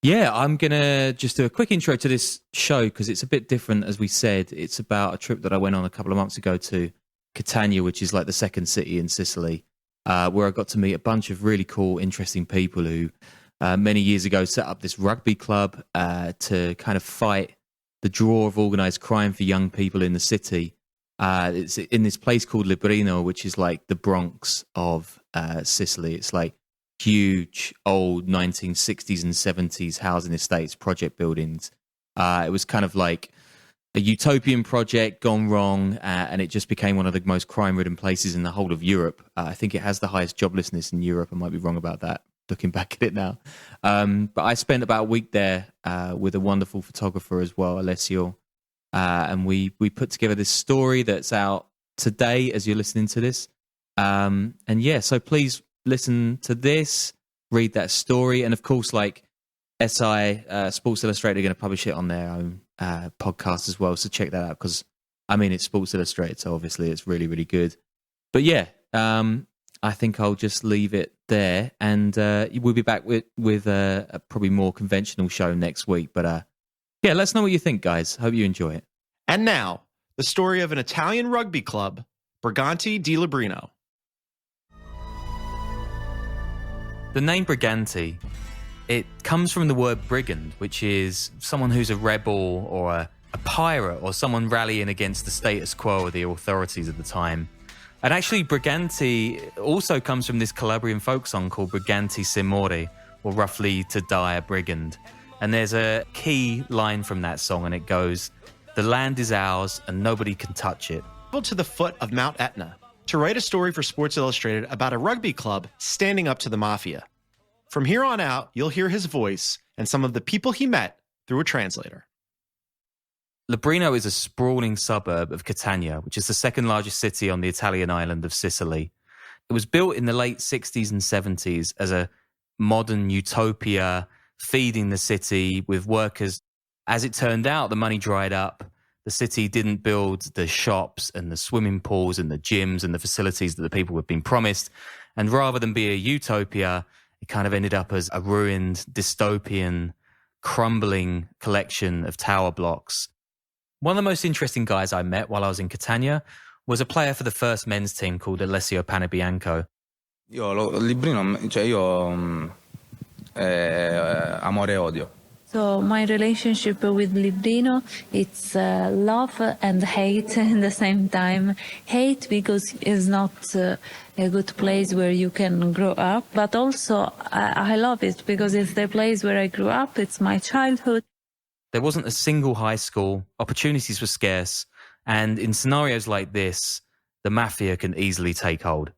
Yeah, I'm going to just do a quick intro to this show because it's a bit different, as we said. It's about a trip that I went on a couple of months ago to Catania, which is like the second city in Sicily, where I got to meet a bunch of really cool, interesting people who many years ago set up this rugby club to kind of fight the draw of organised crime for young people in the city. It's in this place called Librino, which is like the Bronx of Sicily. It's like huge, old 1960s and 70s housing estates, project buildings. It was kind of like a utopian project gone wrong, and it just became one of the most crime-ridden places in the whole of Europe. I think it has the highest joblessness in Europe. I might be wrong about that, looking back at it now. But I spent about a week there with a wonderful photographer as well, Alessio, and we put together this story that's out today as you're listening to this. And yeah, so please listen to this, read that story, and of course, like SI, Sports Illustrated are going to publish it on their own podcast as well, so check that out, because I mean, it's Sports Illustrated, so obviously it's really, really good. But yeah, I think I'll just leave it there, and we'll be back with a probably more conventional show next week. But yeah, let us know what you think, guys. Hope you enjoy it. And now, the story of an Italian rugby club, Briganti di Librino. The name Briganti, it comes from the word brigand, which is someone who's a rebel or a pirate or someone rallying against the status quo or the authorities at the time. And actually, Briganti also comes from this Calabrian folk song called Briganti se more, or roughly to die a brigand. And there's a key line from that song, and it goes, "The land is ours and nobody can touch it." To the foot of Mount Etna to write a story for Sports Illustrated about a rugby club standing up to the Mafia. From here on out, you'll hear his voice and some of the people he met through a translator. Librino is a sprawling suburb of Catania, which is the second largest city on the Italian island of Sicily. It was built in the late 60s and 70s as a modern utopia, feeding the city with workers. As it turned out, the money dried up. The city didn't build the shops and the swimming pools and the gyms and the facilities that the people had been promised. And rather than be a utopia, it kind of ended up as a ruined, dystopian, crumbling collection of tower blocks. One of the most interesting guys I met while I was in Catania was a player for the first men's team called Alessio Panebianco. Amore e odio. So my relationship with Librino, it's love and hate at the same time. Hate because it's not a good place where you can grow up, but also I love it because it's the place where I grew up. It's my childhood. There wasn't a single high school, opportunities were scarce, and in scenarios like this, the Mafia can easily take hold.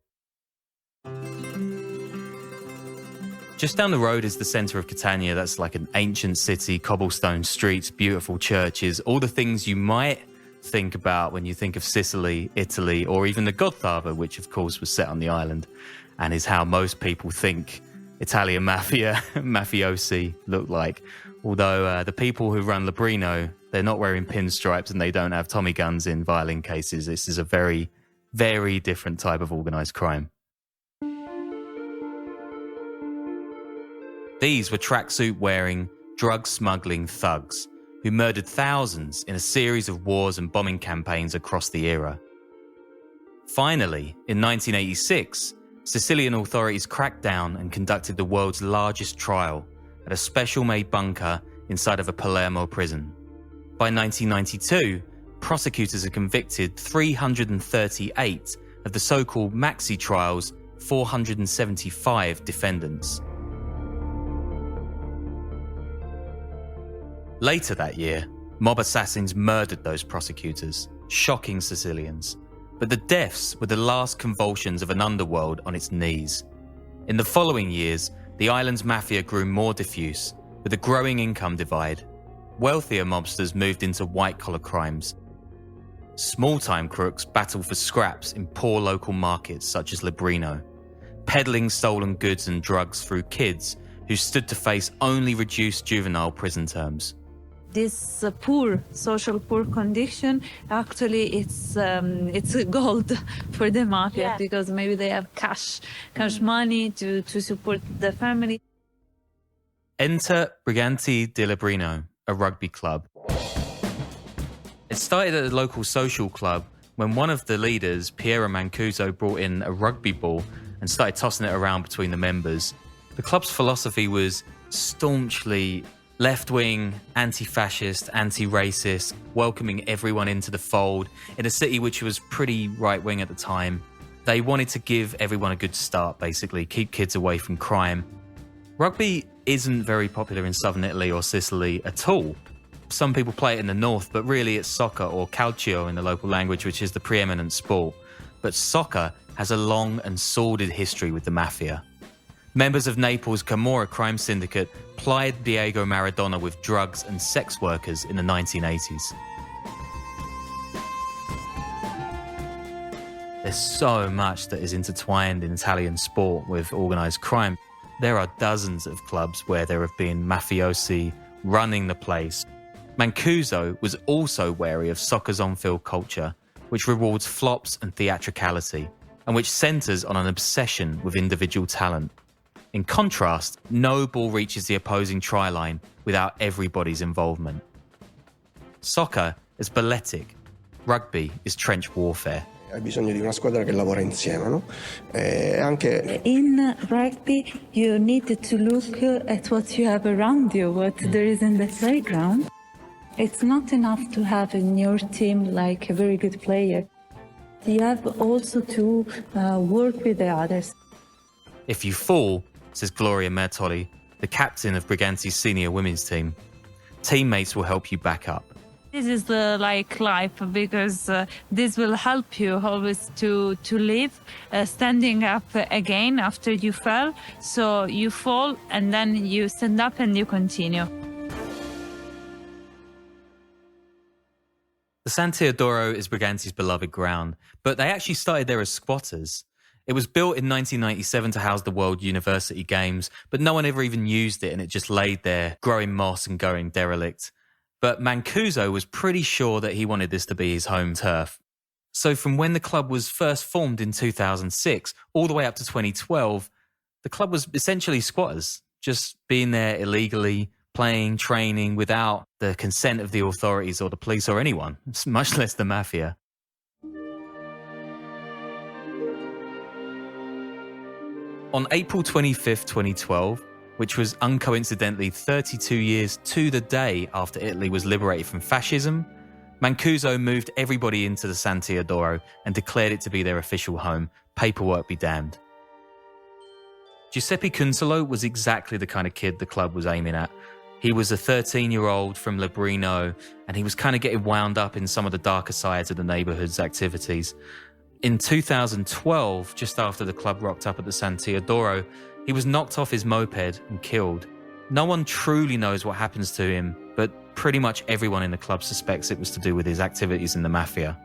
Just down the road is the centre of Catania. That's like an ancient city, cobblestone streets, beautiful churches, all the things you might think about when you think of Sicily, Italy, or even The Godfather, which of course was set on the island and is how most people think Italian mafia, mafiosi look like. Although the people who run Librino, they're not wearing pinstripes and they don't have Tommy guns in violin cases. This is a very, very different type of organised crime. These were tracksuit-wearing, drug-smuggling thugs who murdered thousands in a series of wars and bombing campaigns across the era. Finally, in 1986, Sicilian authorities cracked down and conducted the world's largest trial at a special-made bunker inside of a Palermo prison. By 1992, prosecutors had convicted 338 of the so-called Maxi trial's 475 defendants. Later that year, mob assassins murdered those prosecutors, shocking Sicilians. But the deaths were the last convulsions of an underworld on its knees. In the following years, the island's mafia grew more diffuse, with a growing income divide. Wealthier mobsters moved into white-collar crimes. Small-time crooks battled for scraps in poor local markets such as Librino, peddling stolen goods and drugs through kids who stood to face only reduced juvenile prison terms. This poor, social poor condition, actually it's gold for the mafia, because maybe they have cash money to support the family. Enter Briganti di Librino, a rugby club. It started at a local social club when one of the leaders, Piero Mancuso, brought in a rugby ball and started tossing it around between the members. The club's philosophy was staunchly left-wing, anti-fascist, anti-racist, welcoming everyone into the fold in a city which was pretty right-wing at the time. They wanted to give everyone a good start, basically, keep kids away from crime. Rugby isn't very popular in southern Italy or Sicily at all. Some people play it in the north, but really it's soccer, or calcio in the local language, which is the preeminent sport. But soccer has a long and sordid history with the Mafia. Members of Naples' Camorra crime syndicate plied Diego Maradona with drugs and sex workers in the 1980s. There's so much that is intertwined in Italian sport with organised crime. There are dozens of clubs where there have been mafiosi running the place. Mancuso was also wary of soccer's on-field culture, which rewards flops and theatricality, and which centres on an obsession with individual talent. In contrast, no ball reaches the opposing try line without everybody's involvement. Soccer is balletic. Rugby is trench warfare. Hai bisogno di una squadra che lavora insieme, no? Anche In rugby, you need to look at what you have around you, what there is in the playground. It's not enough to have in your team like a very good player. You have also to work with the others. If you fall, says Gloria Mertoli, the captain of Briganti's senior women's team, teammates will help you back up. This is like life, because this will help you always to live, standing up again after you fell. So you fall and then you stand up and you continue. The San Teodoro is Briganti's beloved ground, but they actually started there as squatters. It was built in 1997 to house the World University Games, but no one ever even used it, and it just laid there, growing moss and going derelict. But Mancuso was pretty sure that he wanted this to be his home turf. So from when the club was first formed in 2006, all the way up to 2012, the club was essentially squatters, just being there illegally, playing, training, without the consent of the authorities or the police or anyone, much less the Mafia. On April 25th, 2012, which was uncoincidentally 32 years to the day after Italy was liberated from fascism, Mancuso moved everybody into the San Teodoro and declared it to be their official home. Paperwork be damned. Giuseppe Cunsolo was exactly the kind of kid the club was aiming at. He was a 13-year-old from Librino, and he was kind of getting wound up in some of the darker sides of the neighbourhood's activities. In 2012, just after the club rocked up at the San Teodoro, he was knocked off his moped and killed. No one truly knows what happens to him, but pretty much everyone in the club suspects it was to do with his activities in the Mafia.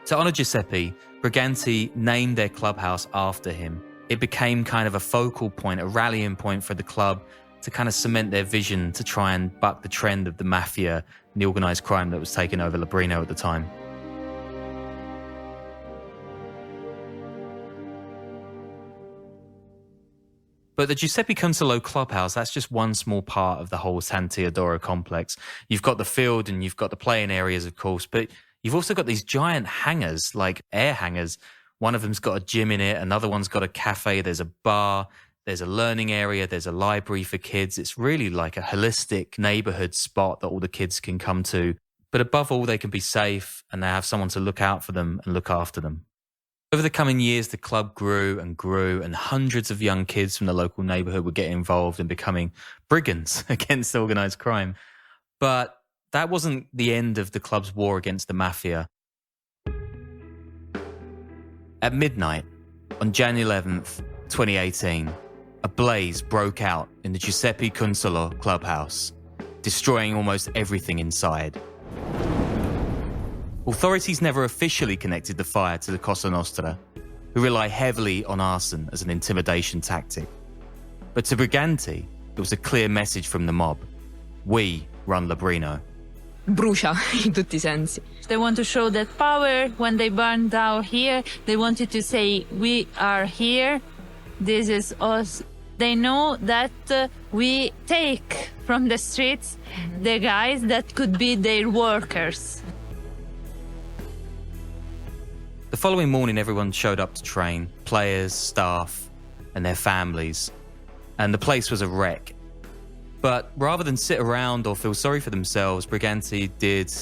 To honour Giuseppe, Briganti named their clubhouse after him. It became kind of a focal point, a rallying point for the club to kind of cement their vision to try and buck the trend of the Mafia and the organised crime that was taking over Librino at the time. But the Giuseppe Cunsolo clubhouse, that's just one small part of the whole San Teodoro complex. You've got the field and you've got the playing areas, of course, but you've also got these giant hangars, like air hangars. One of them's got a gym in it, another one's got a cafe, there's a bar, there's a learning area, there's a library for kids. It's really like a holistic neighborhood spot that all the kids can come to. But above all, they can be safe and they have someone to look out for them and look after them. Over the coming years, the club grew, and hundreds of young kids from the local neighborhood would get involved in becoming brigands against organized crime. But that wasn't the end of the club's war against the Mafia. At midnight, on January 11th, 2018, a blaze broke out in the Giuseppe Cunsolo clubhouse, destroying almost everything inside. Authorities never officially connected the fire to the Cosa Nostra, who rely heavily on arson as an intimidation tactic. But to Briganti, it was a clear message from the mob. We run Librino. Brucia in tutti I sensi. They want to show that power. When they burned down here, they wanted to say, we are here, this is us. They know that we take from the streets the guys that could be their workers. The following morning, everyone showed up to train, players, staff, and their families. And the place was a wreck. But rather than sit around or feel sorry for themselves, Briganti did,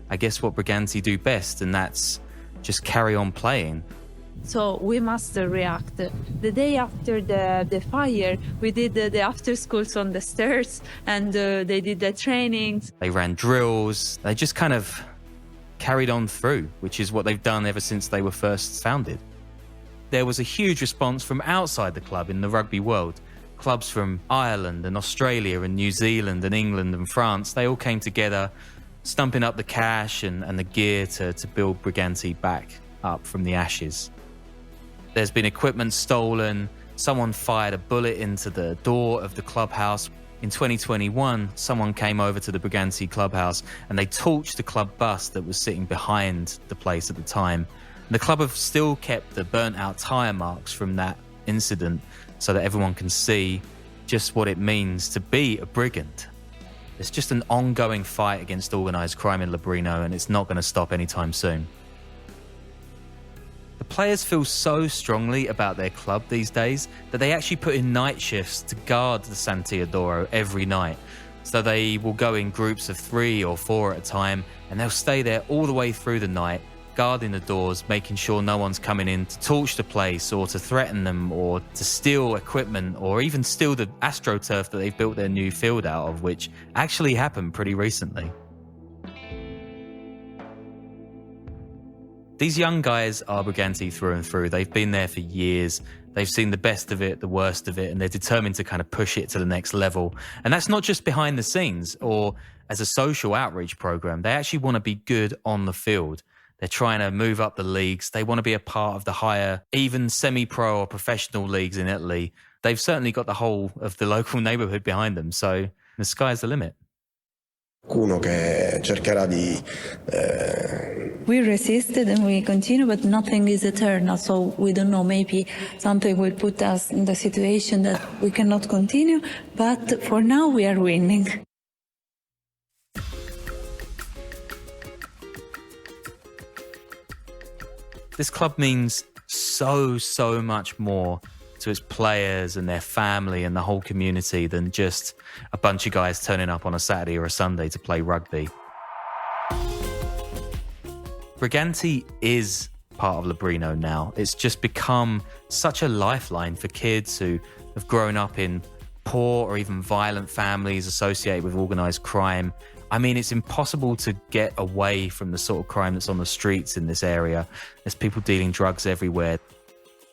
I guess, what Briganti do best, and that's just carry on playing. So we must react. The day after the fire, we did the after schools on the stairs, and they did the trainings. They ran drills. They just kind of carried on through, which is what they've done ever since they were first founded. There was a huge response from outside the club in the rugby world. Clubs from Ireland and Australia and New Zealand and England and France, they all came together, stumping up the cash and the gear to build Briganti back up from the ashes. There's been equipment stolen. Someone fired a bullet into the door of the clubhouse. In 2021, someone came over to the Briganti clubhouse and they torched the club bus that was sitting behind the place at the time. And the club have still kept the burnt-out tyre marks from that incident so that everyone can see just what it means to be a brigand. It's just an ongoing fight against organised crime in Librino, and it's not going to stop anytime soon. The players feel so strongly about their club these days that they actually put in night shifts to guard the San Teodoro every night. So they will go in groups of 3 or 4 at a time, and they'll stay there all the way through the night, guarding the doors, making sure no one's coming in to torch the place or to threaten them or to steal equipment or even steal the AstroTurf that they've built their new field out of, which actually happened pretty recently. These young guys are Briganti through and through. They've been there for years. They've seen the best of it, the worst of it, and they're determined to kind of push it to the next level. And that's not just behind the scenes or as a social outreach program. They actually want to be good on the field. They're trying to move up the leagues. They want to be a part of the higher, even semi-pro or professional leagues in Italy. They've certainly got the whole of the local neighborhood behind them. So the sky's the limit. Qualcuno che cercherà di We resisted and we continue, but nothing is eternal. So we don't know, maybe something will put us in the situation that we cannot continue. But for now, we are winning. This club means so much more to its players and their family and the whole community than just a bunch of guys turning up on a Saturday or a Sunday to play rugby. Briganti is part of Librino now. It's just become such a lifeline for kids who have grown up in poor or even violent families associated with organised crime. I mean, it's impossible to get away from the sort of crime that's on the streets in this area. There's people dealing drugs everywhere.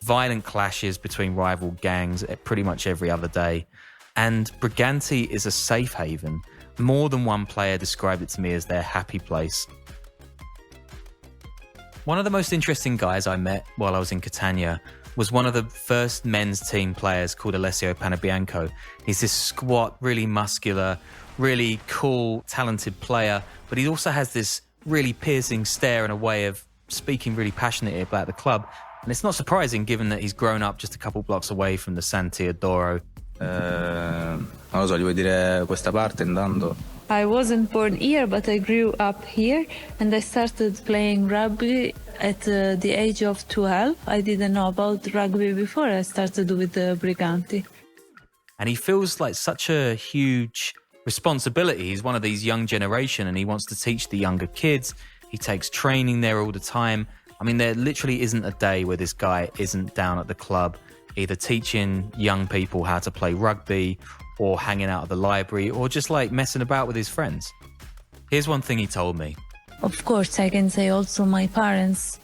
Violent clashes between rival gangs pretty much every other day. And Briganti is a safe haven. More than one player described it to me as their happy place. One of the most interesting guys I met while I was in Catania was one of the first men's team players called Alessio Panebianco. He's this squat, really muscular, really cool, talented player, but he also has this really piercing stare and a way of speaking really passionately about the club. And it's not surprising given that he's grown up just a couple blocks away from the San Teodoro. Non lo so, gli vuoi dire questa parte intanto? I wasn't born here, but I grew up here, and I started playing rugby at the age of 12. I didn't know about rugby before I started with the Briganti. And he feels like such a huge responsibility. He's one of these young generation and he wants to teach the younger kids. He takes training there all the time. I mean, there literally isn't a day where this guy isn't down at the club, either teaching young people how to play rugby or hanging out at the library or just like messing about with his friends. Here's one thing he told me. Of course, I can say also my parents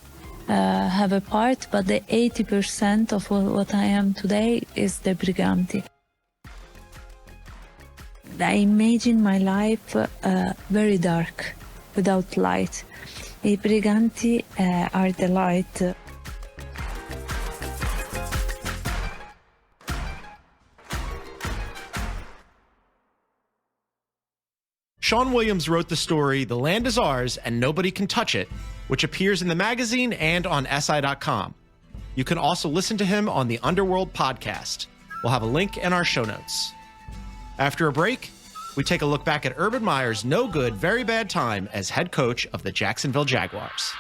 have a part, but the 80% of what I am today is the Briganti. I imagine my life very dark, without light. I Briganti are the light. Sean Williams wrote the story The Land Is Ours and Nobody Can Touch It, which appears in the magazine and on SI.com. You can also listen to him on the Underworld podcast. We'll have a link in our show notes. After a break, we take a look back at Urban Meyer's no good, very bad time as head coach of the Jacksonville Jaguars.